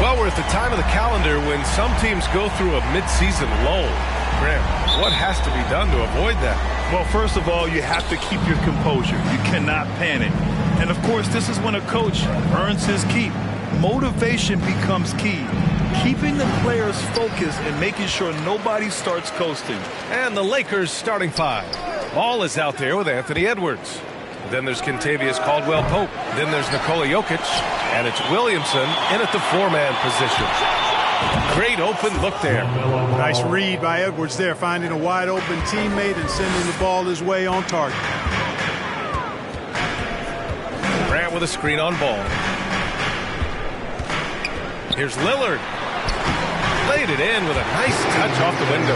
Well, we're at the time of the calendar when some teams go through a midseason lull. Graham, what has to be done to avoid that? Well, first of all, you have to keep your composure. You cannot panic. And, of course, this is when a coach earns his keep. Motivation becomes key. Keeping the players focused and making sure nobody starts coasting. And the Lakers starting five. Ball is out there with Anthony Edwards. Then there's Kentavious Caldwell-Pope. Then there's Nikola Jokic. And it's Williamson in at the four-man position. Great open look there. Nice read by Edwards there, finding a wide-open teammate and sending the ball his way on target. Grant with a screen on ball. Here's Lillard. Laid it in with a nice touch off the window.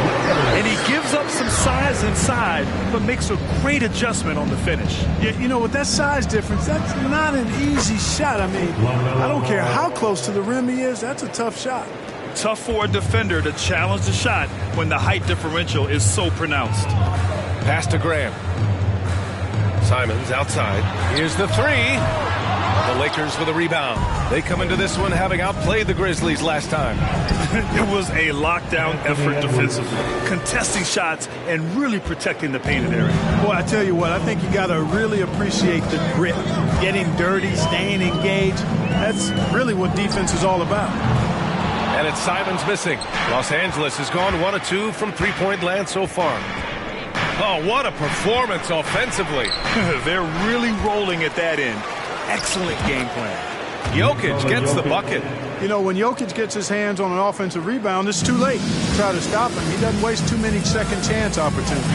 And he gives up some size inside, but makes a great adjustment on the finish. Yeah, you know, with that size difference, that's not an easy shot. I mean, I don't care how close to the rim he is, that's a tough shot. Tough for a defender to challenge the shot when the height differential is so pronounced. Pass to Graham. Simons outside. Here's the three. The Lakers with a rebound. They come into this one having outplayed the Grizzlies last time. It was a lockdown effort defensively, contesting shots and really protecting the painted area. Boy, I tell you what, I think you got to really appreciate the grit. Getting dirty, staying engaged. That's really what defense is all about. And it's Simons missing. Los Angeles has gone 1 of 2 from three-point land so far. Oh, what a performance offensively. They're really rolling at that end. Excellent game plan. Jokic gets the bucket. You know, when Jokic gets his hands on an offensive rebound, it's too late to try to stop him. He doesn't waste too many second chance opportunities.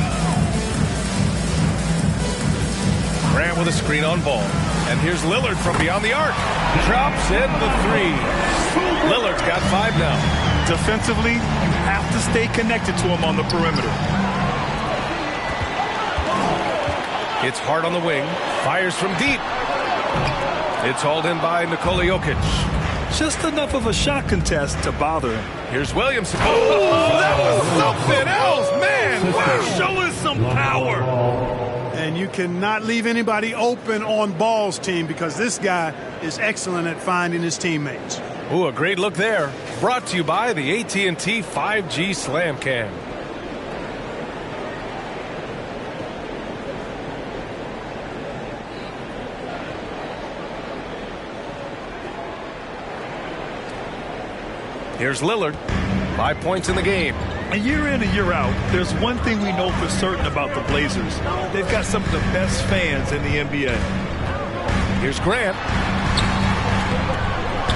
Grant with a screen on ball. And here's Lillard from beyond the arc. Drops in the three. Lillard's got 5 now. Defensively, you have to stay connected to him on the perimeter. It's hard on the wing. Fires from deep. It's hauled in by Nikola Jokic. Just enough of a shot contest to bother him. Here's Williamson. Oh, that was something else, man. Wow. Show us some power. And you cannot leave anybody open on Ball's team because this guy is excellent at finding his teammates. Ooh, a great look there. Brought to you by the AT&T 5G Slam Cam. Here's Lillard. 5 points in the game. A year in, a year out, there's one thing we know for certain about the Blazers. They've got some of the best fans in the NBA. Here's Grant.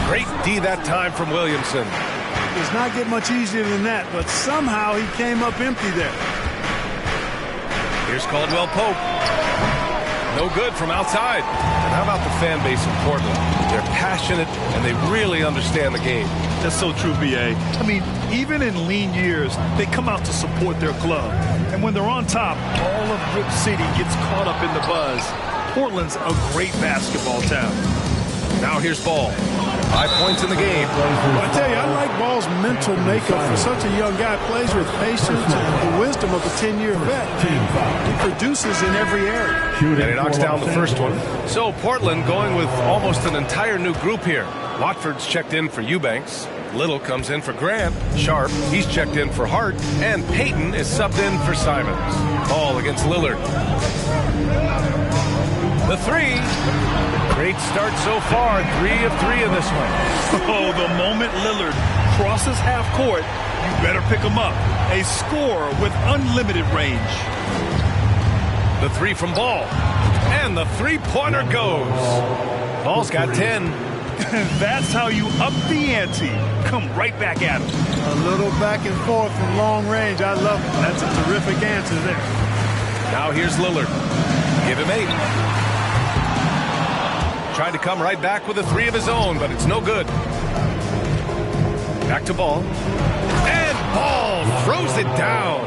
Great D that time from Williamson. Does not get much easier than that, but somehow he came up empty there. Here's Caldwell-Pope. No good from outside. And how about the fan base in Portland? They're passionate, and they really understand the game. That's so true, B.A. I mean, even in lean years, they come out to support their club. And when they're on top, all of Rip City gets caught up in the buzz. Portland's a great basketball town. Now here's Ball. 5 points in the game. Well, I tell you, I like Ball's mental makeup for such a young guy. Plays with patience and the wisdom of a 10-year vet. He produces in every area. And he knocks down the first one. So Portland going with almost an entire new group here. Watford's checked in for Eubanks. Little comes in for Grant. Sharp, he's checked in for Hart. And Payton is subbed in for Simons. Ball against Lillard. The three. Great start so far. 3 of 3 in this one. Oh, the moment Lillard crosses half court, you better pick him up. A scorer with unlimited range. The three from Ball. And the three-pointer goes. Ball's got 10. That's how you up the ante. Come right back at him. A little back and forth from long range. I love it. That's a terrific answer there. Now here's Lillard. Give him 8. Tried to come right back with a 3 of his own, but it's no good. Back to Ball. And Ball throws it down.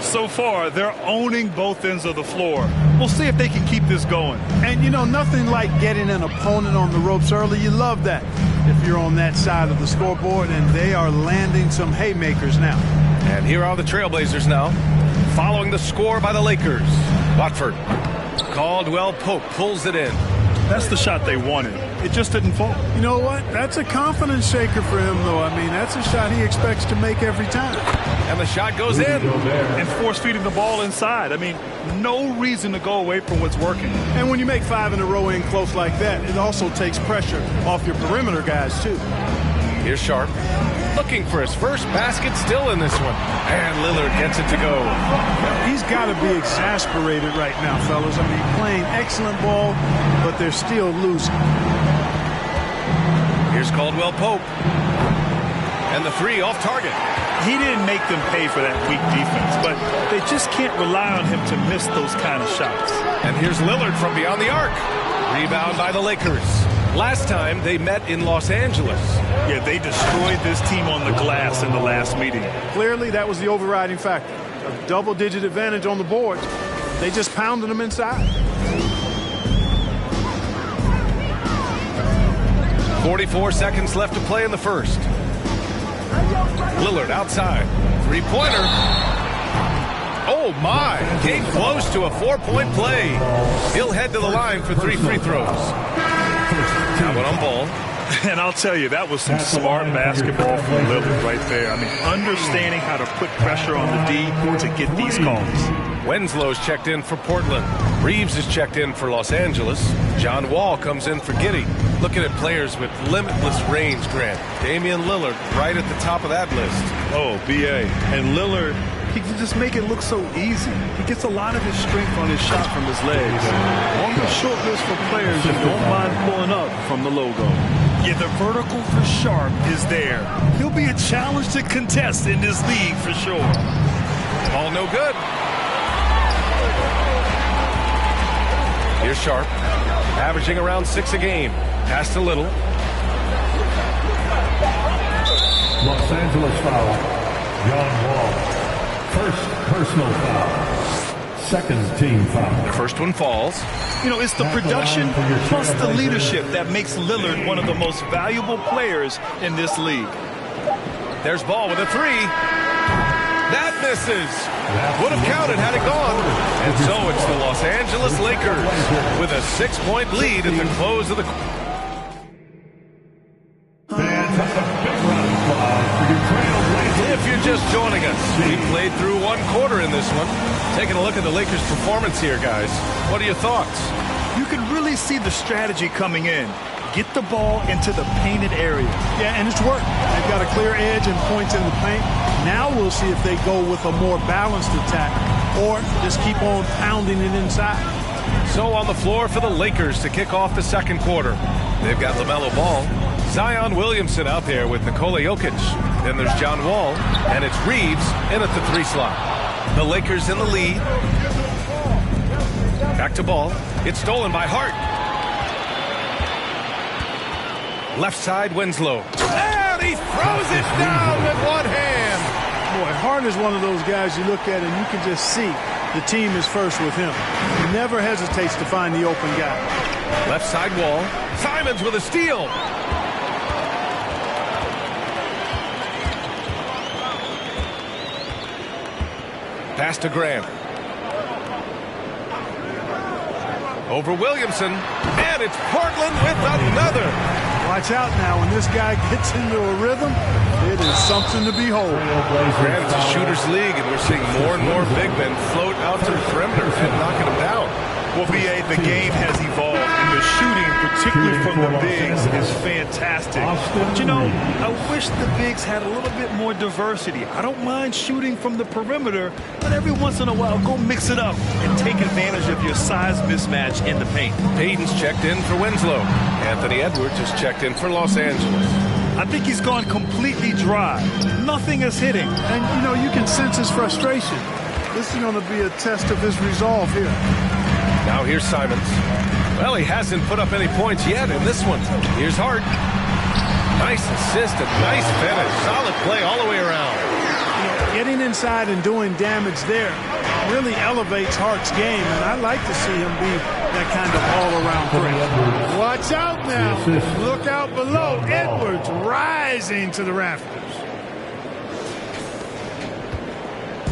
So far, they're owning both ends of the floor. We'll see if they can keep this going. And, you know, nothing like getting an opponent on the ropes early. You love that if you're on that side of the scoreboard, and they are landing some haymakers now. And here are the Trailblazers now, following the score by the Lakers. Watford. Caldwell-Pope pulls it in. That's the shot they wanted. It just didn't fall. You know what? That's a confidence shaker for him, though. I mean, that's a shot he expects to make every time. And the shot goes in. And force-feeding the ball inside. I mean, no reason to go away from what's working. And when you make 5 in a row in close like that, it also takes pressure off your perimeter guys, too. Here's Sharp. Looking for his first basket still in this one. And Lillard gets it to go. He's got to be exasperated right now, fellas. I mean, playing excellent ball, but they're still losing. Here's Caldwell Pope. And the 3 off target. He didn't make them pay for that weak defense, but they just can't rely on him to miss those kind of shots. And here's Lillard from beyond the arc. Rebound by the Lakers. Last time they met in Los Angeles. Yeah, they destroyed this team on the glass in the last meeting. Clearly, that was the overriding factor. A double-digit advantage on the boards. They just pounded them inside. 44 seconds left to play in the first. Lillard outside. Three-pointer. Oh, my. Came close to a 4-point play. He'll head to the line for 3 free throws. Now one on Ball. And I'll tell you, that was some smart basketball from Lillard right there. I mean, understanding how to put pressure on the D to get these calls. Winslow's checked in for Portland. Reeves is checked in for Los Angeles. John Wall comes in for Giddey. Looking at players with limitless range, Grant. Damian Lillard right at the top of that list. Oh, B.A. And Lillard, he can just make it look so easy. He gets a lot of his strength on his shot from his legs. On the short list for players that don't mind pulling up from the logo. Yeah, the vertical for Sharp is there. He'll be a challenge to contest in this league for sure. Ball no good. Here's Sharp, averaging around 6 a game. Pass to Little. Los Angeles foul. John Wall. First personal foul. Second team foul. The first one falls. You know, it's the production plus the leadership that makes Lillard one of the most valuable players in this league. There's Ball with a 3. That misses. Would have counted had it gone. And so it's the Los Angeles Lakers with a 6-point lead at the close of the quarter. If you're just joining us, we played through 1 quarter in this one. Taking a look at the Lakers' performance here, guys. What are your thoughts? You can really see the strategy coming in. Get the ball into the painted area. Yeah, and it's worked. They've got a clear edge and points in the paint. Now we'll see if they go with a more balanced attack or just keep on pounding it inside. So on the floor for the Lakers to kick off the second quarter. They've got LaMelo Ball, Zion Williamson out there with Nikola Jokic. Then there's John Wall, and it's Reeves in at the 3 slot. The Lakers in the lead. Back to Ball. It's stolen by Hart. Left side, Winslow. And he throws it down with one hand. Boy, Hart is one of those guys you look at and you can just see the team is first with him. He never hesitates to find the open guy. Left side Wall. Simons with a steal. Pass to Graham. Over Williamson. And it's Portland with another. Watch out now. When this guy gets into a rhythm, it is something to behold. Grant, it's a shooter's league, and we're seeing more and more big men float out to the perimeter and knocking them down. Well, B.A., the game has evolved, and the shooting, particularly from the bigs, is fantastic. But, you know, I wish the bigs had a little bit more diversity. I don't mind shooting from the perimeter, but every once in a while, go mix it up and take advantage of your size mismatch in the paint. Payton's checked in for Winslow. Anthony Edwards is checked in for Los Angeles. I think he's gone completely dry. Nothing is hitting. And, you know, you can sense his frustration. This is going to be a test of his resolve here. Now here's Simons. Well, he hasn't put up any points yet in this one. Here's Hart. Nice assist and nice finish. Solid play all the way around. You know, getting inside and doing damage there really elevates Hart's game, and I like to see him be that kind of all-around threat. Watch out now. Look out below. Edwards rising to the rafters.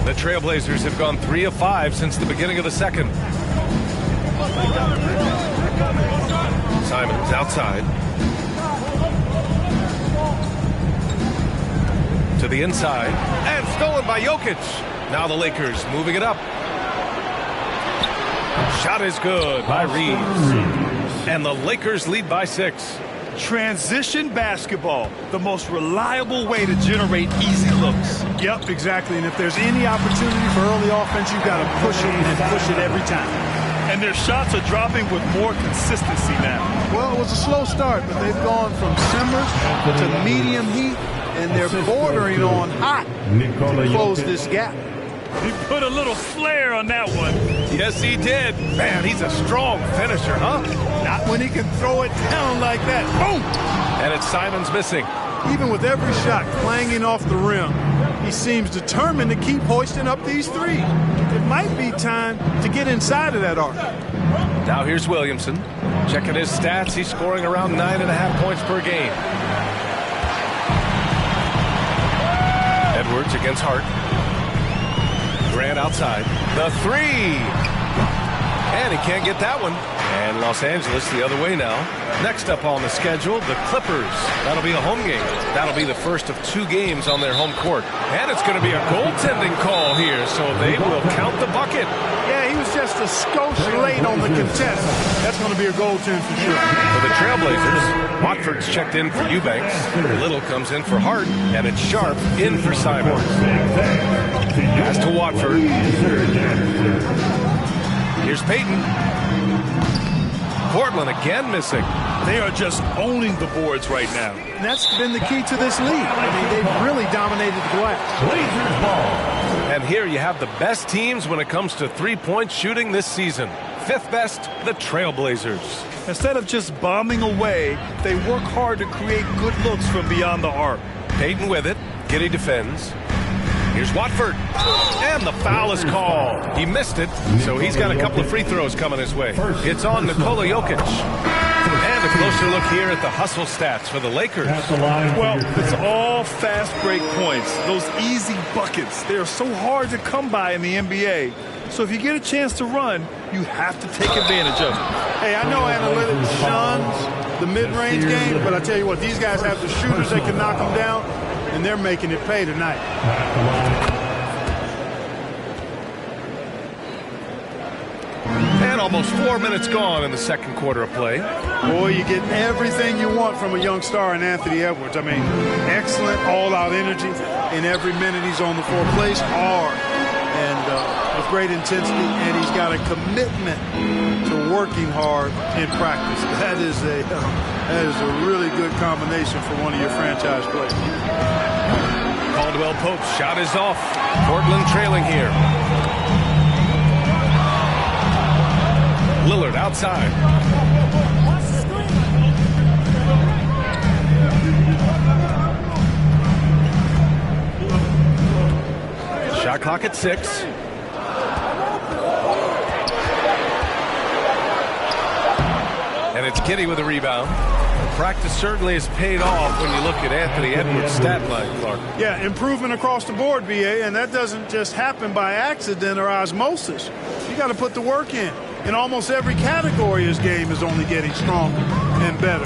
The Trailblazers have gone 3 of 5 since the beginning of the second. Edwards outside. To the inside. And stolen by Jokic. Now the Lakers moving it up. Shot is good by Reeves. And the Lakers lead by 6. Transition basketball, the most reliable way to generate easy looks. Yep, exactly. And if there's any opportunity for early offense, you've got to push it and push it every time. And their shots are dropping with more consistency now. Well, it was a slow start, but they've gone from simmer to medium heat, and they're bordering on hot to close this gap. He put a little flair on that one. Yes, he did. Man, he's a strong finisher, huh? Not when he can throw it down like that. Boom! And it's Simons missing. Even with every shot clanging off the rim, he seems determined to keep hoisting up these threes. It might be time to get inside of that arc. Now here's Williamson. Checking his stats, he's scoring around 9.5 points per game. Edwards against Hart. Grant outside. The 3. And he can't get that one. And Los Angeles the other way now. Next up on the schedule, the Clippers. That'll be a home game. That'll be the first of 2 games on their home court. And it's going to be a goaltending call here, so they will count the bucket. Yeah, he was just a skosh late on the contest. That's going to be a goaltend for sure. For the Trailblazers, Watford's checked in for Eubanks. Little comes in for Hart, and it's Sharp in for Simons. Pass to Watford. Here's Payton. Portland again missing. They are just owning the boards right now. And that's been the key to this league. I mean, they've really dominated the glass. Blazers ball. And here you have the best teams when it comes to three-point shooting this season. 5th best, the Trailblazers. Instead of just bombing away, they work hard to create good looks from beyond the arc. Payton with it. Giddey defends. Here's Watford. And the foul is called. He missed it, so he's got a couple of free throws coming his way. It's on Nikola Jokic. And a closer look here at the hustle stats for the Lakers. Well, it's all fast break points. Those easy buckets. They are so hard to come by in the NBA. So if you get a chance to run, you have to take advantage of it. Hey, I know analytics shuns the mid-range game, but I tell you what, these guys have the shooters that can knock them down, and they're making it pay tonight. And almost 4 minutes gone in the second quarter of play. Boy, you get everything you want from a young star in Anthony Edwards. I mean, excellent all-out energy in every minute he's on the floor. Plays hard and with great intensity, and he's got a commitment to working hard in practice. That is a really good combination for one of your franchise players. Caldwell Pope's shot is off. Portland trailing here. Lillard outside. Shot clock at 6. And it's Giddey with a rebound. Practice certainly has paid off when you look at Anthony Edwards' stat line, Clark. Yeah, improvement across the board, BA, and that doesn't just happen by accident or osmosis. You got to put the work in. In almost every category, his game is only getting stronger and better.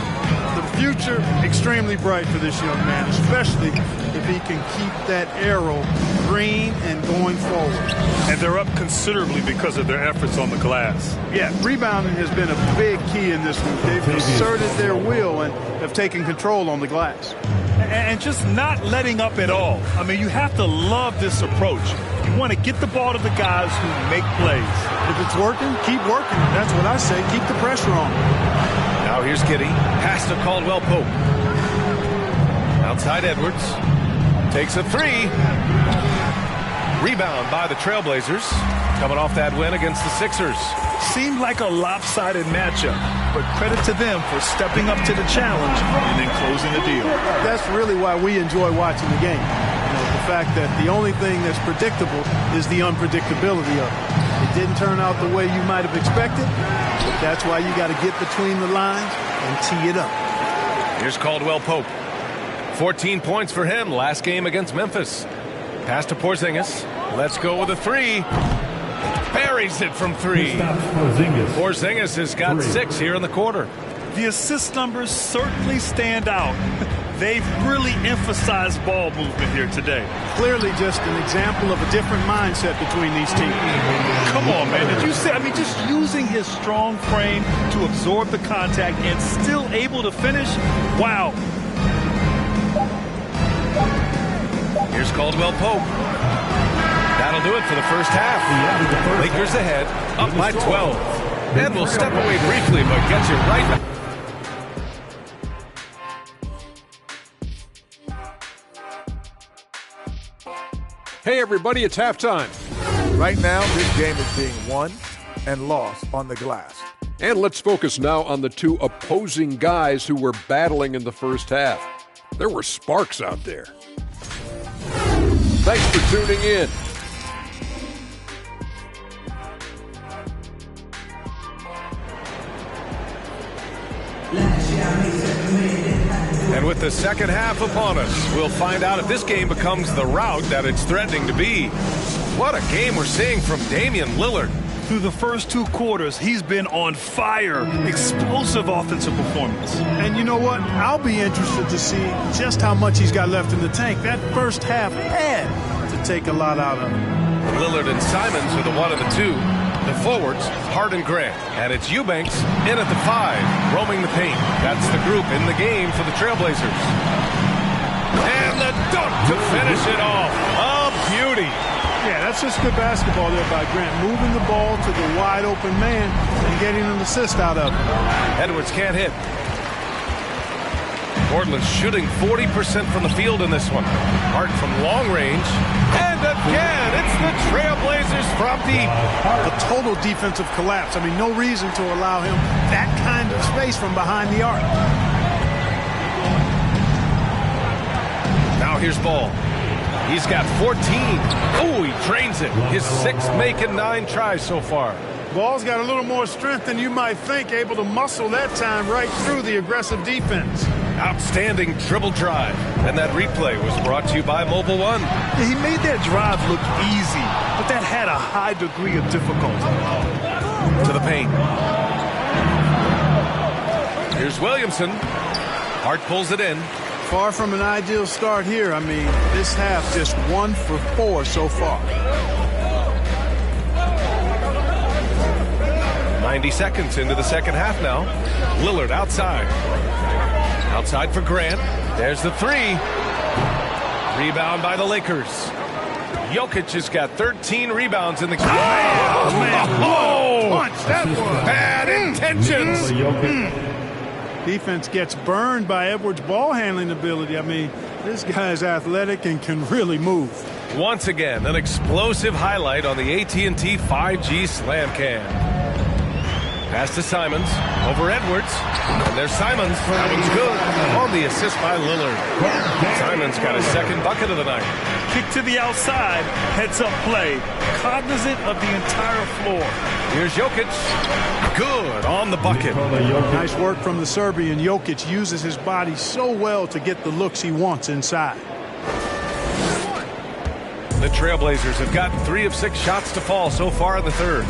The future, extremely bright for this young man, especially if he can keep that arrow green and going forward. And they're up considerably because of their efforts on the glass. Yeah, rebounding has been a big key in this one. They've asserted their will and have taken control on the glass. And just not letting up at all. I mean, you have to love this approach. You want to get the ball to the guys who make plays. If it's working, keep working. That's what I say. Keep the pressure on. Now here's Giddey. Pass to Caldwell Pope. Outside Edwards. Takes a 3. Rebound by the Trailblazers. Coming off that win against the Sixers. Seemed like a lopsided matchup, but credit to them for stepping up to the challenge and then closing the deal. That's really why we enjoy watching the game. The fact that the only thing that's predictable is the unpredictability of it. It didn't turn out the way you might have expected, but that's why you got to get between the lines and tee it up. Here's Caldwell Pope. 14 points for him last game against Memphis. Pass to Porzingis. Let's go with a 3. Buries it from 3. Porzingis has got 6 here in the quarter. The assist numbers certainly stand out. They've really emphasized ball movement here today. Clearly just an example of a different mindset between these teams. Come on, man. Did you see? I mean, just using his strong frame to absorb the contact and still able to finish. Wow. Here's Caldwell Pope. That'll do it for the first half. Lakers ahead, up by 12. And we'll step away briefly, but get you right back. Hey, everybody, it's halftime. Right now, this game is being won and lost on the glass. And let's focus now on the two opposing guys who were battling in the first half. There were sparks out there. Thanks for tuning in. And with the second half upon us, we'll find out if this game becomes the rout that it's threatening to be. What a game we're seeing from Damian Lillard. Through the first 2 quarters, he's been on fire. Explosive offensive performance. And you know what? I'll be interested to see just how much he's got left in the tank. That first half had to take a lot out of him. Lillard and Simons are the 1 and the 2. The forwards, Hart and Grant. And it's Eubanks in at the 5, roaming the paint. That's the group in the game for the Trailblazers. And the dunk to finish it off. A beauty. Yeah, that's just good basketball there by Grant. Moving the ball to the wide open man and getting an assist out of it. Edwards can't hit. Portland shooting 40% from the field in this one. Hart from long range. And again, it's the Trailblazers from deep. A total defensive collapse. I mean, no reason to allow him that kind of space from behind the arc. Now here's Ball. He's got 14. Oh, he drains it. His 6th making 9 tries so far. Ball's got a little more strength than you might think, able to muscle that time right through the aggressive defense. Outstanding dribble drive. And that replay was brought to you by Mobile One. He made that drive look easy, but that had a high degree of difficulty. To the paint. Here's Williamson. Hart pulls it in. Far from an ideal start here. I mean, this half just 1 for 4 so far. 90 seconds into the second half now. Lillard outside. Outside for Grant. There's the 3. Rebound by the Lakers. Jokic has got 13 rebounds in the game. Oh, man. Oh, Punch that one. bad intentions. Defense gets burned by Edwards' ball handling ability. I mean, this guy's athletic and can really move. Once again, an explosive highlight on the AT&T 5G Slam Cam. Pass to Simons, over Edwards, and there's Simons. That one's good on the assist by Lillard. Simons got his 2nd bucket of the night. Kick to the outside, heads-up play, cognizant of the entire floor. Here's Jokic. Good on the bucket. Nice work from the Serbian. Jokic uses his body so well to get the looks he wants inside. The Trailblazers have gotten 3 of 6 shots to fall so far in the third.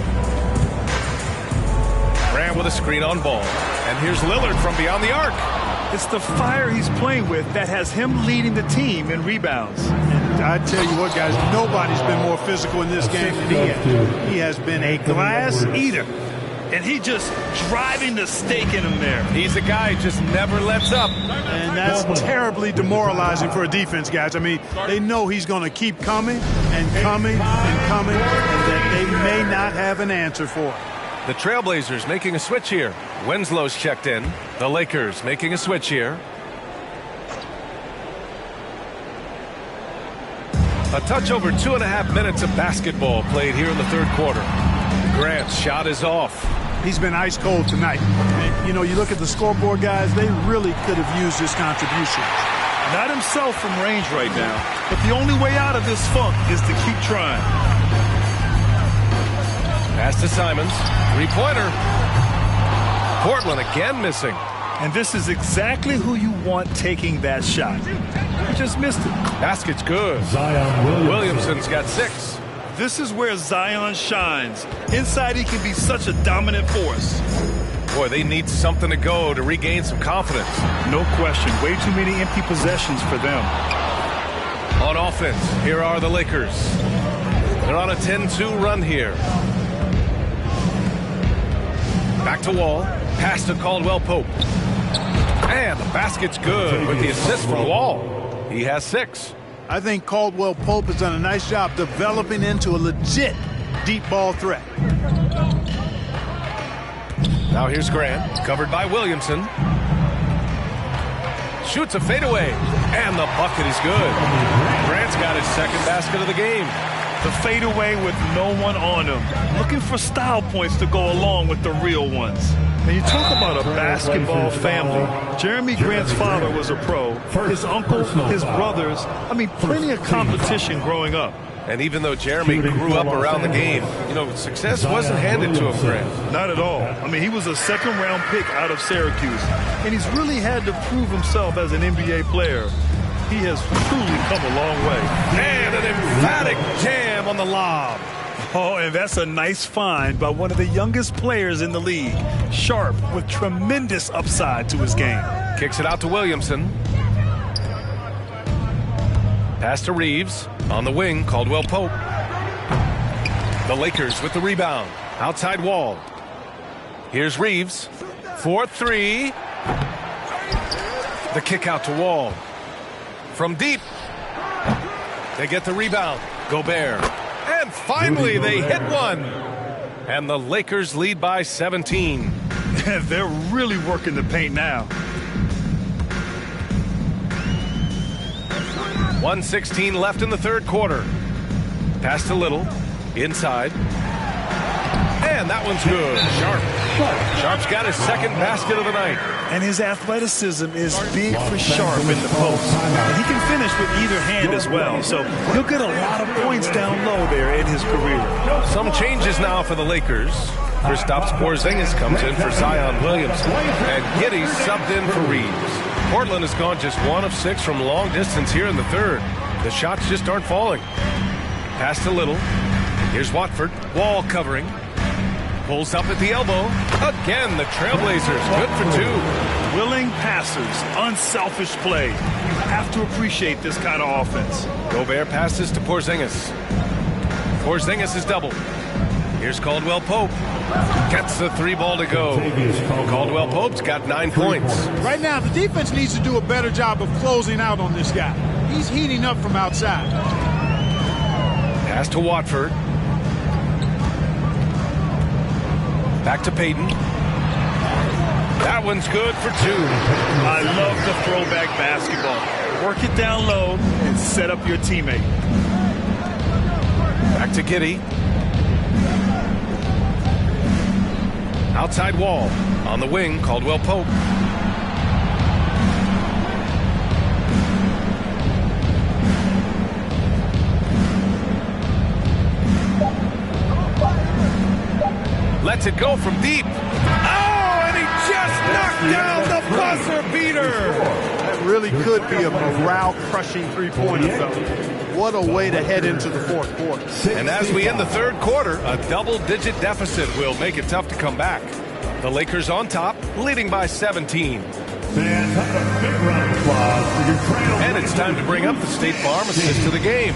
Grant with a screen on Ball. And here's Lillard from beyond the arc. It's the fire he's playing with that has him leading the team in rebounds. And I tell you what, guys, nobody's been more physical in this game than he has. He has been a glass eater. And he just driving the stake in him there. He's a guy who just never lets up. And that's terribly demoralizing for a defense, guys. I mean, they know he's going to keep coming and coming and coming, and that they may not have an answer for it. The Trailblazers making a switch here. Winslow's checked in. The Lakers making a switch here. A touch over 2.5 minutes of basketball played here in the third quarter. Grant's shot is off. He's been ice cold tonight. And, you know, you look at the scoreboard, guys, they really could have used his contribution. Not himself from range right now, but the only way out of this funk is to keep trying. Pass to Simons. 3-pointer. Portland again missing. And this is exactly who you want taking that shot. He just missed it. Basket's good. Zion Williamson's got 6. This is where Zion shines. Inside, he can be such a dominant force. Boy, they need something to go to regain some confidence. No question. Way too many empty possessions for them. On offense, here are the Lakers. They're on a 10-2 run here. Back to Wall. Pass to Caldwell Pope. And the basket's good with the assist from Wall. He has 6. I think Caldwell Pope has done a nice job developing into a legit deep ball threat. Now here's Grant, covered by Williamson. Shoots a fadeaway, and the bucket is good. Grant's got his second basket of the game. The fadeaway with no one on him. Looking for style points to go along with the real ones. And you talk about a basketball family. Jeremy Grant's father was a pro. His uncle, his brothers. I mean, plenty of competition growing up. And even though Jeremy grew up around the game, you know, success wasn't handed to him, Grant. Not at all. I mean, he was a second-round pick out of Syracuse. And he's really had to prove himself as an NBA player. He has truly come a long way. And an emphatic jam on the lob. Oh, and that's a nice find by one of the youngest players in the league. Sharp with tremendous upside to his game. Kicks it out to Williamson. Pass to Reeves. On the wing, Caldwell Pope. The Lakers with the rebound. Outside Wall. Here's Reeves. 4-3. The kick out to Wall. From deep. They get the rebound. Gobert. And finally they hit one. And the Lakers lead by 17. They're really working the paint now. 1:16 left in the third quarter. Pass to Little. Inside. And that one's good. Sharp's got his second basket of the night. And his athleticism is big for Sharp in the post. And he can finish with either hand as well. So he'll get a lot of points down low there in his career. Some changes now for the Lakers. Kristaps Porzingis comes in for Zion Williamson. And Giddey's subbed in for Reeves. Portland has gone just 1 of 6 from long distance here in the third. The shots just aren't falling. Pass to Little. Here's Watford. Wall covering. Pulls up at the elbow. Again, the Trailblazers. Good for 2. Willing passers. Unselfish play. You have to appreciate this kind of offense. Gobert passes to Porzingis. Porzingis is doubled. Here's Caldwell Pope. Gets the 3 ball to go. Caldwell Pope's got 9 points. Right now, the defense needs to do a better job of closing out on this guy. He's heating up from outside. Pass to Watford. Back to Payton. That one's good for 2. I love the throwback basketball. Work it down low and set up your teammate. Back to Giddey. Outside Wall. On the wing, Caldwell Pope. Lets it go from deep. Oh, and he just knocked down the buzzer beater. That really could be a morale-crushing three-pointer, though. What a way to head into the fourth quarter. And as we end the third quarter, a double-digit deficit will make it tough to come back. The Lakers on top, leading by 17. Fans, have a big round of applause for your trail. And it's time to bring up the State Farm assist to the game.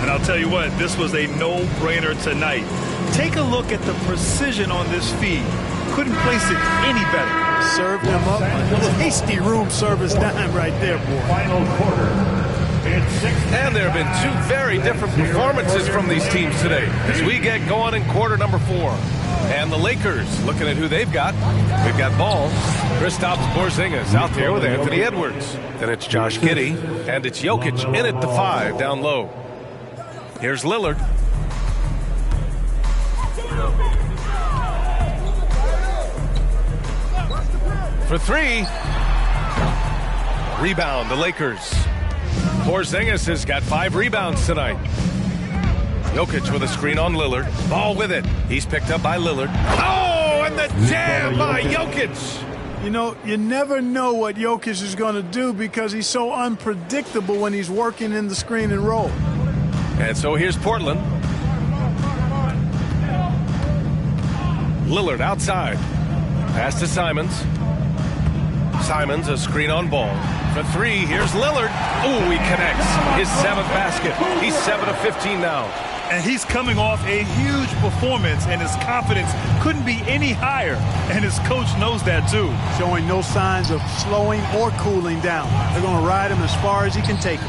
And I'll tell you what, this was a no-brainer tonight. Take a look at the precision on this feed. Couldn't place it any better. Served him up a hasty room service dime right there, boy. Final quarter. And there have been 2 very different performances from these teams today as we get going in quarter number 4. And the Lakers, looking at who they've got. They've got ball. Kristaps Porzingis out there with Anthony Edwards. Then it's Josh Giddey, and it's Jokic in at the 5 down low. Here's Lillard. For 3. Rebound, the Lakers. Porzingis has got 5 rebounds tonight. Jokic with a screen on Lillard. Ball with it. He's picked up by Lillard. Oh, and the jam by Jokic. You know, you never know what Jokic is going to do because he's so unpredictable when he's working in the screen and roll. And so here's Portland. Lillard outside. Pass to Simons. Simons, a screen on Ball. For three, here's Lillard. Oh, he connects. His 7th basket. He's 7 of 15 now. And he's coming off a huge performance, and his confidence couldn't be any higher. And his coach knows that, too. Showing no signs of slowing or cooling down. They're going to ride him as far as he can take him.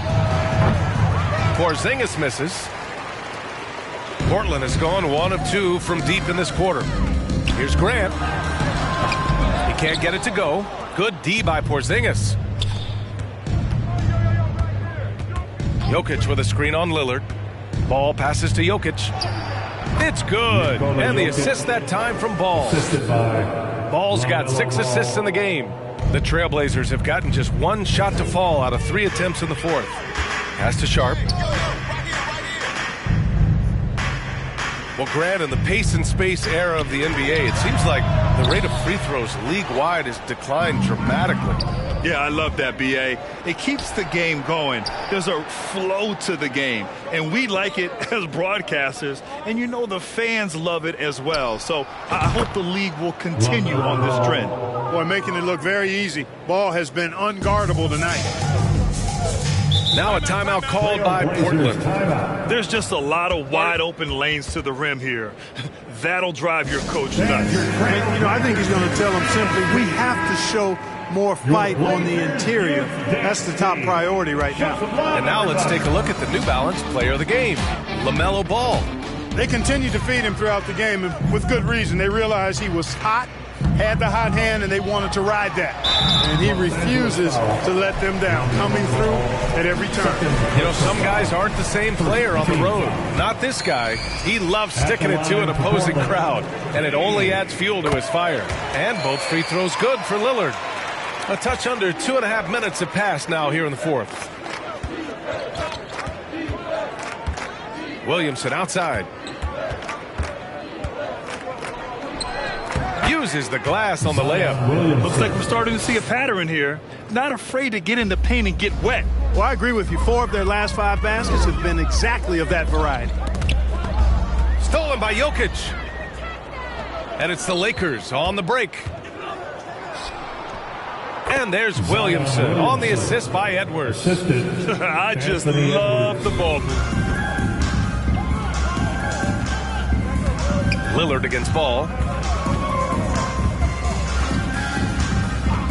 Porzingis misses. Portland has gone 1 of 2 from deep in this quarter. Here's Grant. He can't get it to go. Good D by Porzingis. Jokic with a screen on Lillard. Ball passes to Jokic. It's good. And the assist that time from Ball. Ball's got 6 assists in the game. The Trailblazers have gotten just 1 shot to fall out of 3 attempts in the 4th. Pass to Sharp. Well, Grant, in the pace and space era of the NBA, it seems like the rate of free throws league-wide has declined dramatically. Yeah, I love that, B.A. It keeps the game going. There's a flow to the game, and we like it as broadcasters, and you know the fans love it as well. So I hope the league will continue on this trend. Boy, making it look very easy. Ball has been unguardable tonight. Now a timeout called by Portland. There's just a lot of wide open lanes to the rim here. That'll drive your coach nuts. And, I think he's going to tell them simply, we have to show more fight on the interior. That's the top priority right now. And now let's take a look at the New Balance player of the game, LaMelo Ball. They continued to feed him throughout the game, and with good reason. They realized he was hot, had the hot hand, and they wanted to ride that. And he refuses to let them down, coming through at every turn. Some guys aren't the same player on the road. Not this guy. He loves sticking it to an opposing crowd, and it only adds fuel to his fire. And both free throws good for Lillard. A touch under 2.5 minutes have passed now here in the 4th. Williamson outside. Uses the glass on the layup. Looks like we're starting to see a pattern here. Not afraid to get in the paint and get wet. Well, I agree with you. 4 of their last 5 baskets have been exactly of that variety. Stolen by Jokic. And it's the Lakers on the break. And there's Williamson on the assist by Edwards. I just love the ball. Lillard against Ball.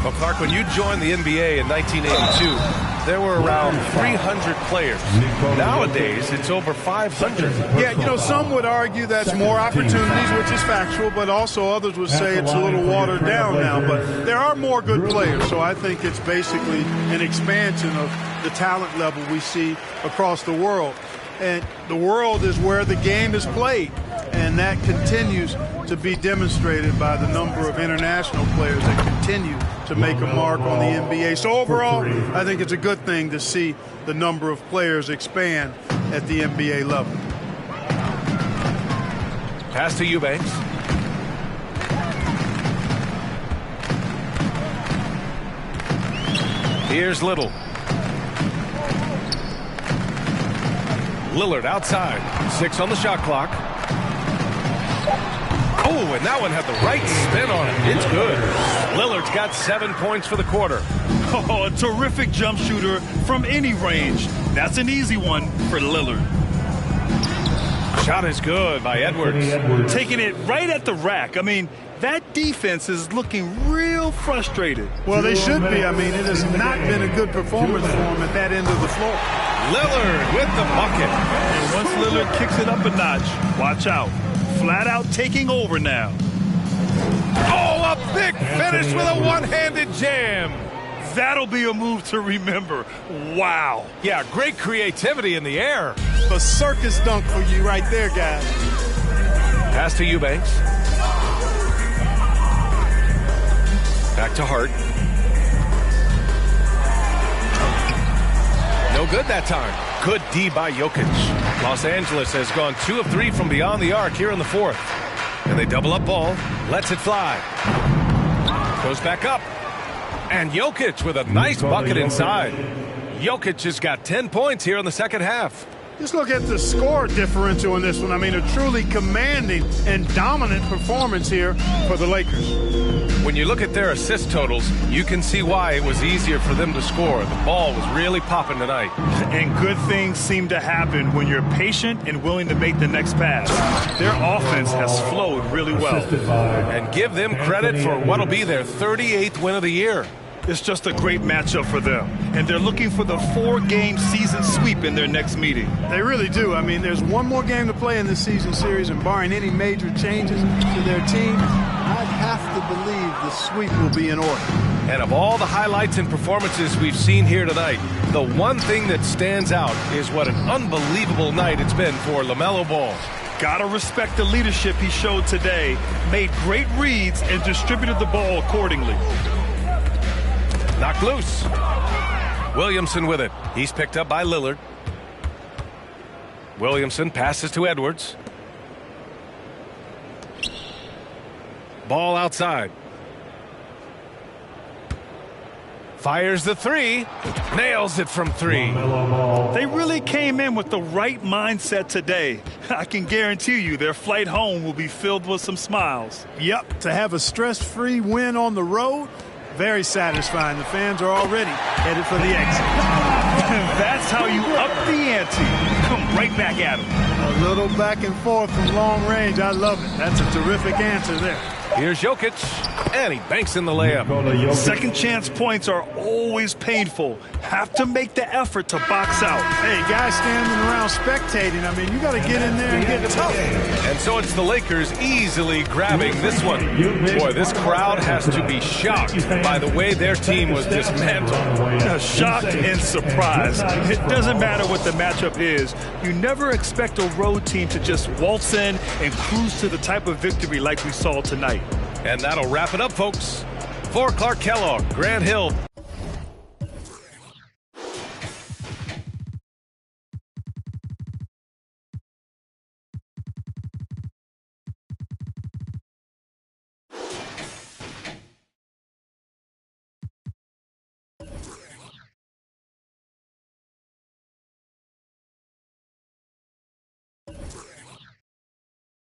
Well, Clark, when you joined the NBA in 1982, there were around 300 players. Nowadays, it's over 500. Yeah, some would argue that's more opportunities, which is factual, but also others would say it's a little watered down now. But there are more good players, so I think it's basically an expansion of the talent level we see across the world. And the world is where the game is played, and that continues to be demonstrated by the number of international players that continue to make a mark on the NBA. So overall, I think it's a good thing to see the number of players expand at the NBA level. Pass to Eubanks. Here's Little. Lillard outside. 6 on the shot clock. Oh, and that one had the right spin on it. It's good. Lillard's got 7 points for the quarter. Oh, a terrific jump shooter from any range. That's an easy one for Lillard. Shot is good by Edwards. Taking it right at the rack. I mean, that defense is looking real frustrated. Well, they should be. I mean, it has not been a good performance for them at that end of the floor. Lillard with the bucket. And once Lillard kicks it up a notch, watch out. Flat out taking over now. Oh, a big finish with a one-handed jam. That'll be a move to remember. Wow. Yeah, great creativity in the air. A circus dunk for you right there, guys. Pass to Eubanks. Back to Hart. No good that time. Good D by Jokic. Los Angeles has gone 2 of 3 from beyond the arc here in the 4th. And they double up Ball. Lets it fly. Goes back up. And Jokic with a nice bucket inside. Jokic has got 10 points here in the second half. Just look at the score differential in this one. I mean, a truly commanding and dominant performance here for the Lakers. When you look at their assist totals, you can see why it was easier for them to score. The ball was really popping tonight. And good things seem to happen when you're patient and willing to make the next pass. Their offense has flowed really well. And give them credit for what'll be their 38th win of the year. It's just a great matchup for them. And they're looking for the 4-game season sweep in their next meeting. They really do. I mean, there's one more game to play in this season series, and barring any major changes to their team, I'd have to believe the sweep will be in order. And of all the highlights and performances we've seen here tonight, the one thing that stands out is what an unbelievable night it's been for LaMelo Ball. Gotta respect the leadership he showed today. Made great reads and distributed the ball accordingly. Knocked loose. Williamson with it. He's picked up by Lillard. Williamson passes to Edwards. Ball outside. Fires the three. Nails it from 3. They really came in with the right mindset today. I can guarantee you their flight home will be filled with some smiles. Yep, to have a stress-free win on the road, very satisfying. The fans are already headed for the exit. That's how you up the ante. Come right back at them. A little back and forth from long range. I love it. That's a terrific answer there. Here's Jokic, and he banks in the layup. Second chance points are always painful. Have to make the effort to box out. Hey, guys standing around spectating, I mean, you got to get in there and get tough. And so it's the Lakers easily grabbing this one. Boy, this crowd has to be shocked by the way their team was dismantled. Shocked and surprised. It doesn't matter what the matchup is. You never expect a road team to just waltz in and cruise to the type of victory like we saw tonight. And that'll wrap it up, folks. For Clark Kellogg, Grant Hill.